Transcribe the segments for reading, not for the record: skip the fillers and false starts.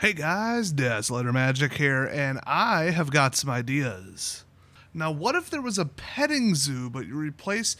Hey guys, Desolator Magic here, and I have got some ideas. Now, what if there was a petting zoo, but you replace...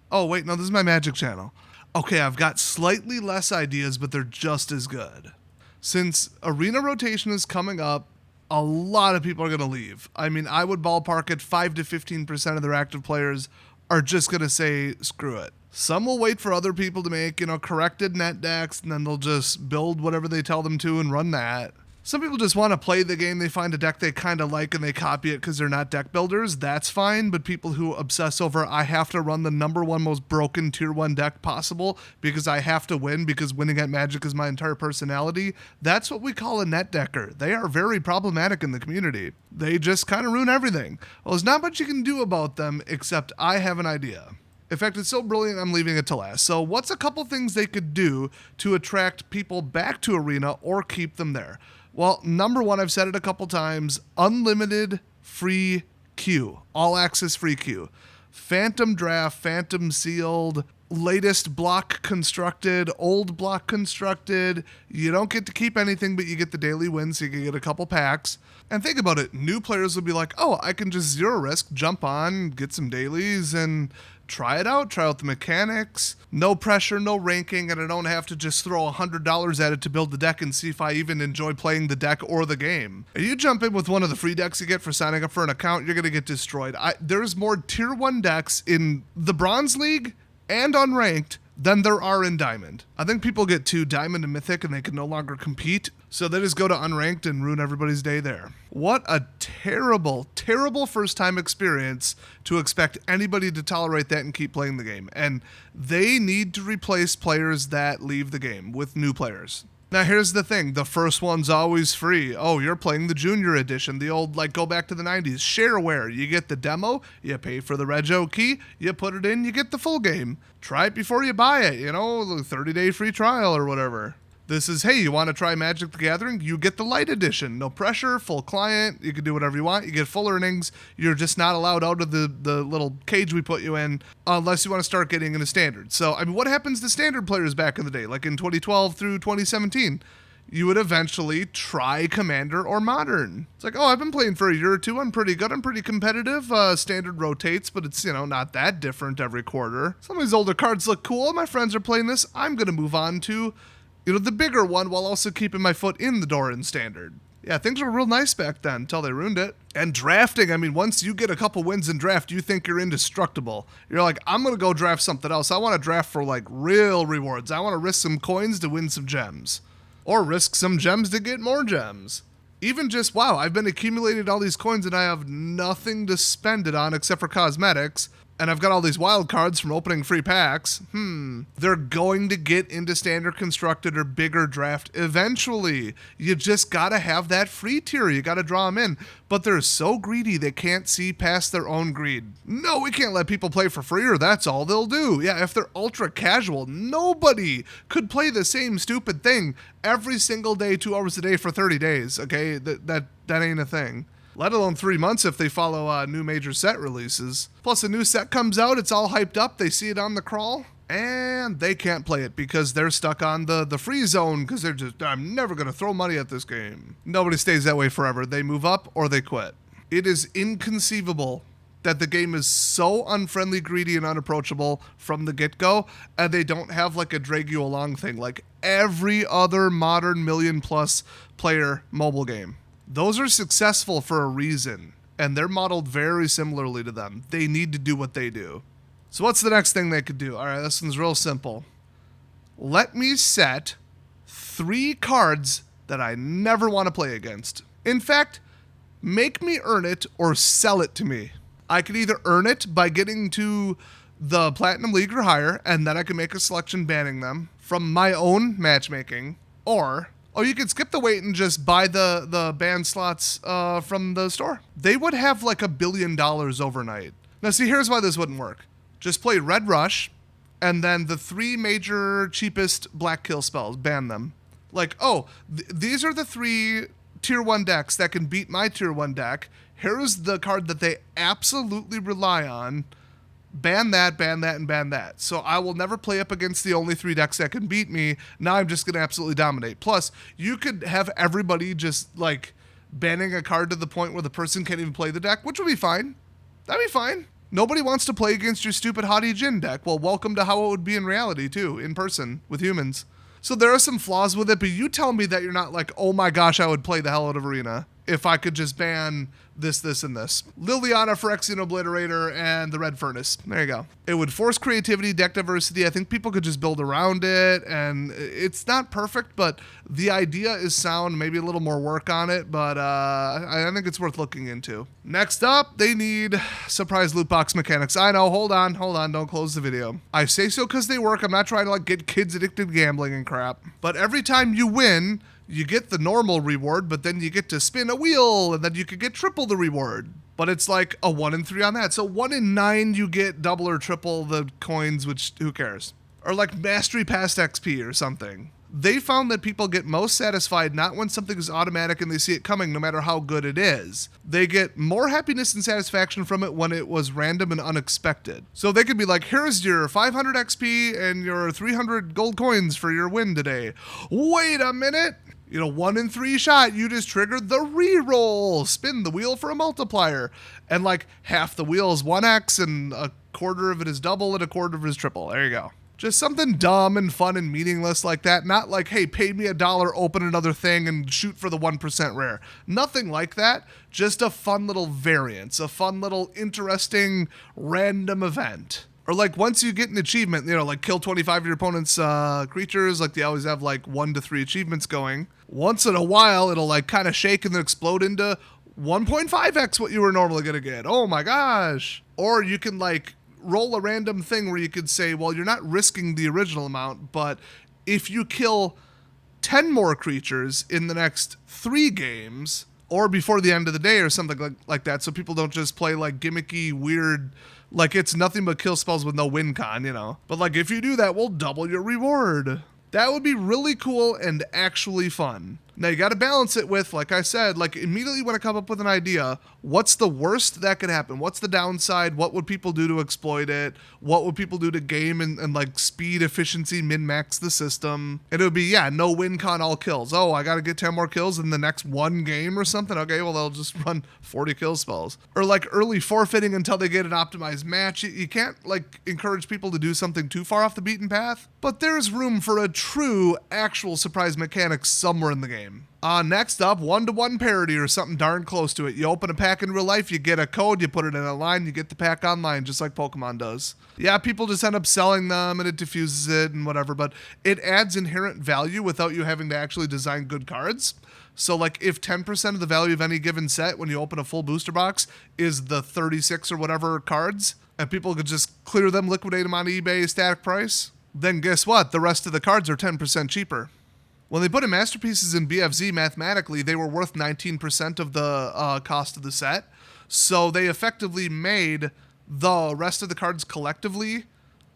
Oh, wait, no, this is my Magic channel. Okay, I've got slightly less ideas, but they're just as good. Since arena rotation is coming up, a lot of people are going to leave. I mean, I would ballpark it 5 to 15% of their active players are just going to say, screw it. Some will wait for other people to make, corrected net decks, and then they'll just build whatever they tell them to and run that. Some people just want to play the game, they find a deck they kind of like and they copy it because they're not deck builders. That's fine, but people who obsess over, I have to run the number one most broken tier 1 deck possible because I have to win because winning at Magic is my entire personality, that's what we call a net decker. They are very problematic in the community. They just kind of ruin everything. Well, there's not much you can do about them except I have an idea. In fact, it's so brilliant, I'm leaving it to last. So what's a couple things they could do to attract people back to Arena or keep them there? Well, number one, I've said it a couple times, unlimited free queue, all access free queue. Phantom draft, phantom sealed, latest block constructed, old block constructed. You don't get to keep anything, but you get the daily wins, so you can get a couple packs. And think about it, new players will be like, oh, I can just zero risk, jump on, get some dailies, and try it out, try out the mechanics. No pressure, no ranking, and I don't have to just throw $100 at it to build the deck and see if I even enjoy playing the deck or the game. If you jump in with one of the free decks you get for signing up for an account, you're going to get destroyed. There's more tier 1 decks in the Bronze League and unranked than there are in Diamond. I think people get to Diamond and Mythic and they can no longer compete, so they just go to unranked and ruin everybody's day there. What a terrible, terrible first time experience to expect anybody to tolerate that and keep playing the game. And they need to replace players that leave the game with new players. Now here's the thing, the first one's always free. Oh, you're playing the junior edition, the old, go back to the 90s, shareware. You get the demo, you pay for the rego key, you put it in, you get the full game. Try it before you buy it, the 30-day free trial or whatever. This is, hey, you want to try Magic the Gathering? You get the light edition. No pressure, full client. You can do whatever you want. You get full earnings. You're just not allowed out of the little cage we put you in unless you want to start getting into Standard. So, what happens to Standard players back in the day? Like in 2012 through 2017? You would eventually try Commander or Modern. It's like, oh, I've been playing for a year or two. I'm pretty good. I'm pretty competitive. Standard rotates, but it's, not that different every quarter. Some of these older cards look cool. My friends are playing this. I'm going to move on to the bigger one while also keeping my foot in the door in Standard. Yeah, things were real nice back then until they ruined it. And drafting, once you get a couple wins in draft, you think you're indestructible. You're like, I'm going to go draft something else. I want to draft for, real rewards. I want to risk some coins to win some gems. Or risk some gems to get more gems. Even just, wow, I've been accumulating all these coins and I have nothing to spend it on except for cosmetics. And I've got all these wild cards from opening free packs. They're going to get into Standard Constructed or bigger draft eventually. You just gotta have that free tier. You gotta draw them in. But they're so greedy they can't see past their own greed. No, we can't let people play for free or that's all they'll do. Yeah, if they're ultra casual, nobody could play the same stupid thing every single day, 2 hours a day for 30 days, okay? That ain't a thing. Let alone 3 months if they follow new major set releases. Plus a new set comes out, it's all hyped up, they see it on the crawl, and they can't play it because they're stuck on the free zone because they're just, I'm never going to throw money at this game. Nobody stays that way forever. They move up or they quit. It is inconceivable that the game is so unfriendly, greedy, and unapproachable from the get-go, and they don't have a drag you along thing like every other modern million-plus player mobile game. Those are successful for a reason, and they're modeled very similarly to them. They need to do what they do. So what's the next thing they could do? All right, this one's real simple. Let me set 3 cards that I never want to play against. In fact, make me earn it or sell it to me. I could either earn it by getting to the Platinum League or higher, and then I can make a selection banning them from my own matchmaking, or you could skip the wait and just buy the ban slots from the store. They would have $1 billion overnight. Now see, here's why this wouldn't work. Just play Red Rush, and then the 3 major cheapest black kill spells, ban them. These are the 3 tier 1 decks that can beat my tier 1 deck. Here's the card that they absolutely rely on. ban that, and ban that. So I will never play up against the only 3 decks that can beat me. Now I'm just going to absolutely dominate. Plus, you could have everybody just like banning a card to the point where the person can't even play the deck, which would be fine. That'd be fine. Nobody wants to play against your stupid Haughty Jin deck. Well, welcome to how it would be in reality, too, in person, with humans. So there are some flaws with it, but you tell me that you're not like, oh my gosh, I would play the hell out of Arena if I could just ban this, and this. Liliana, Phyrexian Obliterator, and the Red Furnace. There you go. It would force creativity, deck diversity. I think people could just build around it, and it's not perfect, but the idea is sound. Maybe a little more work on it, but I think it's worth looking into. Next up, they need surprise loot box mechanics. I know, hold on, don't close the video. I say so because they work. I'm not trying to like get kids addicted to gambling and crap. But every time you win, you get the normal reward, but then you get to spin a wheel, and then you could get triple the reward. But it's like a 1 in 3 on that. So 1 in 9, you get double or triple the coins, which who cares? Or like Mastery Past XP or something. They found that people get most satisfied not when something is automatic and they see it coming, no matter how good it is. They get more happiness and satisfaction from it when it was random and unexpected. So they could be like, here's your 500 XP and your 300 gold coins for your win today. Wait a minute. 1 in 3 shot, you just triggered the reroll. Spin the wheel for a multiplier. And like half the wheel is 1x and a quarter of it is double and a quarter of it is triple. There you go. Just something dumb and fun and meaningless like that. Not like, hey, pay me $1, open another thing, and shoot for the 1% rare. Nothing like that. Just a fun little variance. A fun little interesting random event. Or like once you get an achievement, like kill 25 of your opponent's creatures, like they always have like 1 to 3 achievements going. Once in a while, it'll like kind of shake and then explode into 1.5x what you were normally going to get. Oh my gosh. Or you can like roll a random thing where you could say, well, you're not risking the original amount, but if you kill 10 more creatures in the next 3 games, or before the end of the day or something like that, so people don't just play like gimmicky, weird, like it's nothing but kill spells with no win con, But like if you do that, we'll double your reward. That would be really cool and actually fun. Now you got to balance it with, like I said, like immediately when I come up with an idea, what's the worst that could happen? What's the downside? What would people do to exploit it? What would people do to game and like speed, efficiency, min-max the system? And it would be, no win con, all kills. Oh, I got to get 10 more kills in the next 1 game or something? Okay, well, they'll just run 40 kill spells. Or like early forfeiting until they get an optimized match. You can't like encourage people to do something too far off the beaten path, but there's room for a true, actual surprise mechanic somewhere in the game. Next up, 1-to-1 parity or something darn close to it. You open a pack in real life, you get a code, you put it in a line, you get the pack online, just like Pokemon does. Yeah, people just end up selling them and it diffuses it and whatever, but it adds inherent value without you having to actually design good cards. So like if 10% of the value of any given set when you open a full booster box is the 36 or whatever cards, and people could just clear them, liquidate them on eBay, static price, then guess what? The rest of the cards are 10% cheaper. When they put in Masterpieces in BFZ, mathematically, they were worth 19% of the cost of the set. So they effectively made the rest of the cards collectively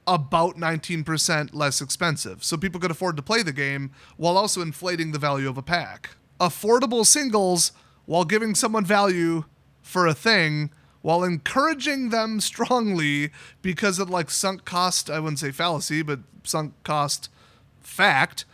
about 19% less expensive. So people could afford to play the game while also inflating the value of a pack. Affordable singles while giving someone value for a thing while encouraging them strongly because of like sunk cost, I wouldn't say fallacy, but sunk cost fact,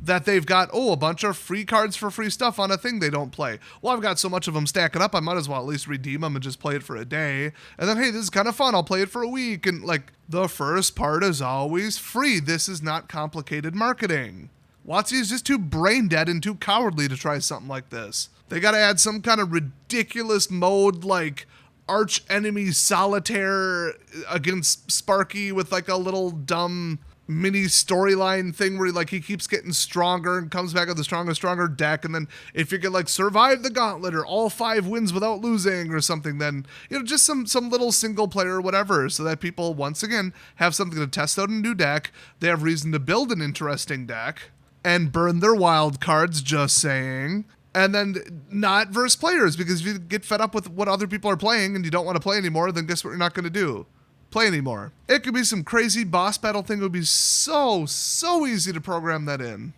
that they've got, a bunch of free cards for free stuff on a thing they don't play. Well, I've got so much of them stacking up, I might as well at least redeem them and just play it for a day. And then, hey, this is kind of fun. I'll play it for a week. And like the first part is always free. This is not complicated marketing. WOTC is just too brain dead and too cowardly to try something like this. They got to add some kind of ridiculous mode like arch enemy solitaire against Sparky with like a little dumb mini storyline thing where like he keeps getting stronger and comes back with a stronger deck, and then if you can like survive the gauntlet or all 5 wins without losing or something, then just some little single player or whatever, so that people once again have something to test out a new deck. They have reason to build an interesting deck and burn their wild cards, just saying. And then not verse players, because if you get fed up with what other people are playing and you don't want to play anymore, then guess what you're not going to do? Play anymore. It could be some crazy boss battle thing. It would be so easy to program that in.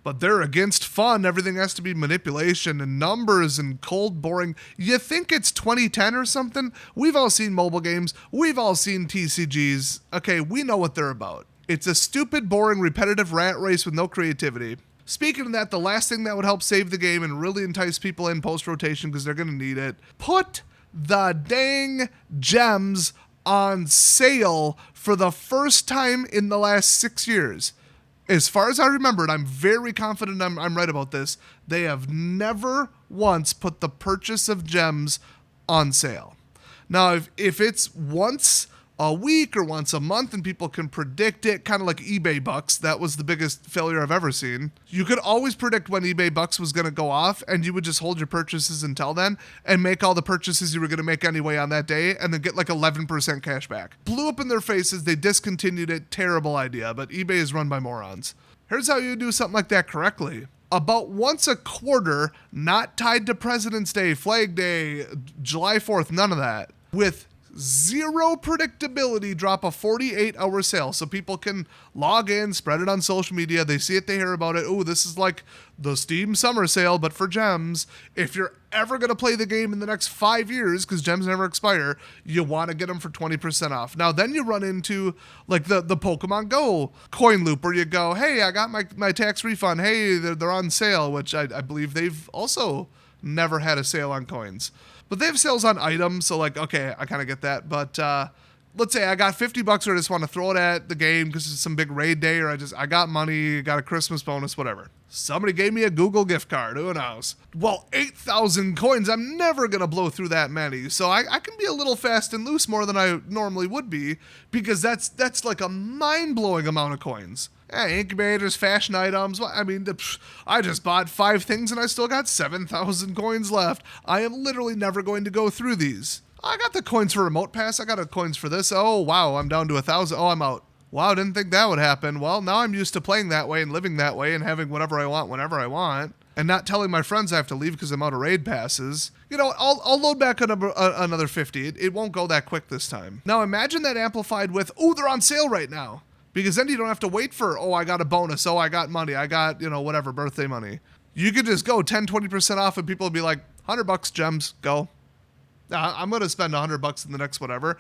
But they're against fun. Everything has to be manipulation and numbers and cold, boring. You think it's 2010 or something? We've all seen mobile games. We've all seen TCGs. Okay, we know what they're about. It's a stupid, boring, repetitive rat race with no creativity. Speaking of that, the last thing that would help save the game and really entice people in post-rotation because they're going to need it, put the dang gems on sale for the first time in the last 6 years. As far as I remember, and I'm very confident I'm right about this, they have never once put the purchase of gems on sale. Now, if it's once a week or once a month and people can predict it, kind of like eBay bucks, that was the biggest failure I've ever seen. You could always predict when eBay bucks was going to go off, and you would just hold your purchases until then and make all the purchases you were going to make anyway on that day and then get like 11% cash back. Blew up in their faces. They discontinued it. Terrible idea, but eBay is run by morons. Here's how you do something like that correctly. About once a quarter, not tied to President's Day, Flag Day, July 4th, none of that, with zero predictability, drop a 48-hour sale so people can log in, spread it on social media. They see it, they hear about it. Oh, this is like the Steam summer sale, but for gems. If you're ever going to play the game in the next 5 years, because gems never expire, you want to get them for 20% off. Now, then you run into like the Pokemon Go coin loop where you go, hey, I got my tax refund. Hey, they're on sale, which I believe they've also never had a sale on coins. But they have sales on items, so like, okay, I kind of get that. But let's say I got $50 or I just want to throw it at the game because it's some big raid day, or I got money, got a Christmas bonus, whatever. Somebody gave me a Google gift card, who knows? Well, 8,000 coins, I'm never going to blow through that many. So I can be a little fast and loose more than I normally would be, because that's like a mind-blowing amount of coins. Incubators, fashion items. I mean, I just bought 5 things and I still got 7,000 coins left. I am literally never going to go through these. I got the coins for Remote Pass. I got the coins for this. Oh, wow, I'm down to 1,000. Oh, I'm out. Wow, didn't think that would happen. Well, now I'm used to playing that way and living that way and having whatever I want whenever I want. And not telling my friends I have to leave because I'm out of raid passes. You know, I'll load back another 50. It won't go that quick this time. Now imagine that amplified with, oh, they're on sale right now. Because then you don't have to wait for, oh, I got a bonus. Oh, I got money. I got, whatever, birthday money. You could just go 10, 20% off and people will be like, $100 gems, go. I'm going to spend $100 in the next whatever.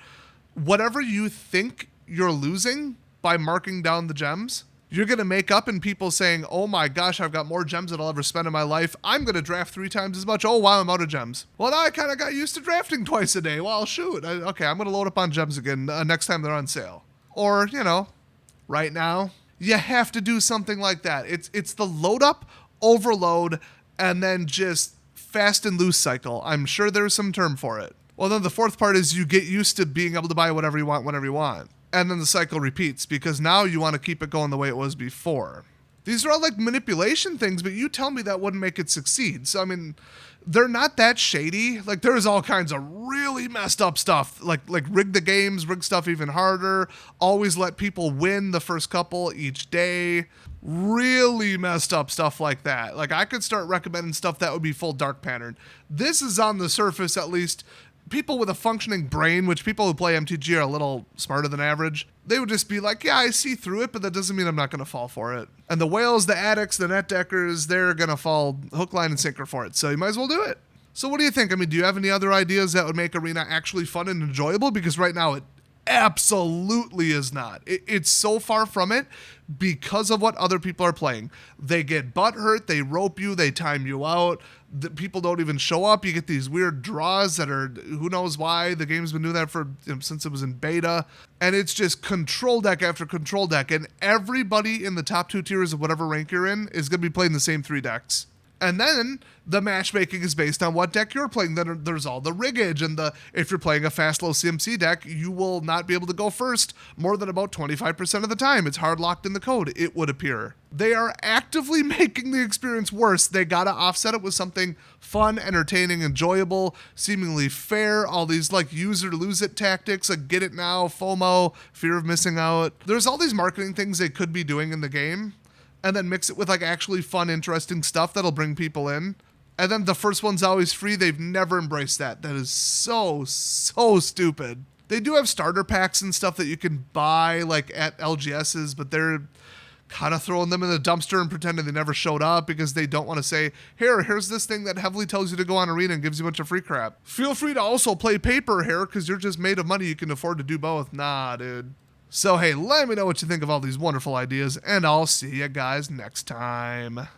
Whatever you think you're losing by marking down the gems, you're going to make up in people saying, oh my gosh, I've got more gems than I'll ever spend in my life. I'm going to draft 3 times as much. Oh, wow, I'm out of gems. Well, now I kind of got used to drafting twice a day. Well, shoot. Okay, I'm going to load up on gems again next time they're on sale. Or, right now, you have to do something like that. It's the load up, overload, and then just fast and loose cycle. I'm sure there's some term for it. Well, then the fourth part is you get used to being able to buy whatever you want, whenever you want. And then the cycle repeats because now you want to keep it going the way it was before. These are all like manipulation things, but you tell me that wouldn't make it succeed. So, I mean, they're not that shady. Like, there's all kinds of really messed up stuff, like rig the games, rig stuff even harder, always let people win the first couple each day. Really messed up stuff like that. Like, I could start recommending stuff that would be full dark pattern. This is on the surface, at least. People with a functioning brain, which people who play MTG are a little smarter than average, they would just be like, yeah, I see through it, but that doesn't mean I'm not going to fall for it. And the whales, the addicts, the net deckers, they're going to fall hook, line, and sinker for it. So you might as well do it. So what do you think? I mean, do you have any other ideas that would make Arena actually fun and enjoyable? Because right now it absolutely is not. It's so far from it because of what other people are playing. They get butthurt, they rope you, they time you out. The people don't even show up. You get these weird draws that are, who knows why. The game's been doing that for since it was in beta. And it's just control deck after control deck. And everybody in the top 2 tiers of whatever rank you're in is going to be playing the same 3 decks. And then the matchmaking is based on what deck you're playing. Then there's all the riggage, and if you're playing a fast low CMC deck, you will not be able to go first more than about 25% of the time. It's hard locked in the code, it would appear. They are actively making the experience worse. They gotta offset it with something fun, entertaining, enjoyable, seemingly fair. All these like use it or lose it tactics, like get it now, FOMO, fear of missing out. There's all these marketing things they could be doing in the game, and then mix it with like actually fun, interesting stuff that'll bring people in. And then the first one's always free. They've never embraced that. That is so stupid. They do have starter packs and stuff that you can buy like at LGS's, but they're kind of throwing them in the dumpster and pretending they never showed up because they don't want to say, here's this thing that heavily tells you to go on Arena and gives you a bunch of free crap. Feel free to also play paper here because you're just made of money. You can afford to do both. Nah, dude. So, hey, let me know what you think of all these wonderful ideas, and I'll see you guys next time.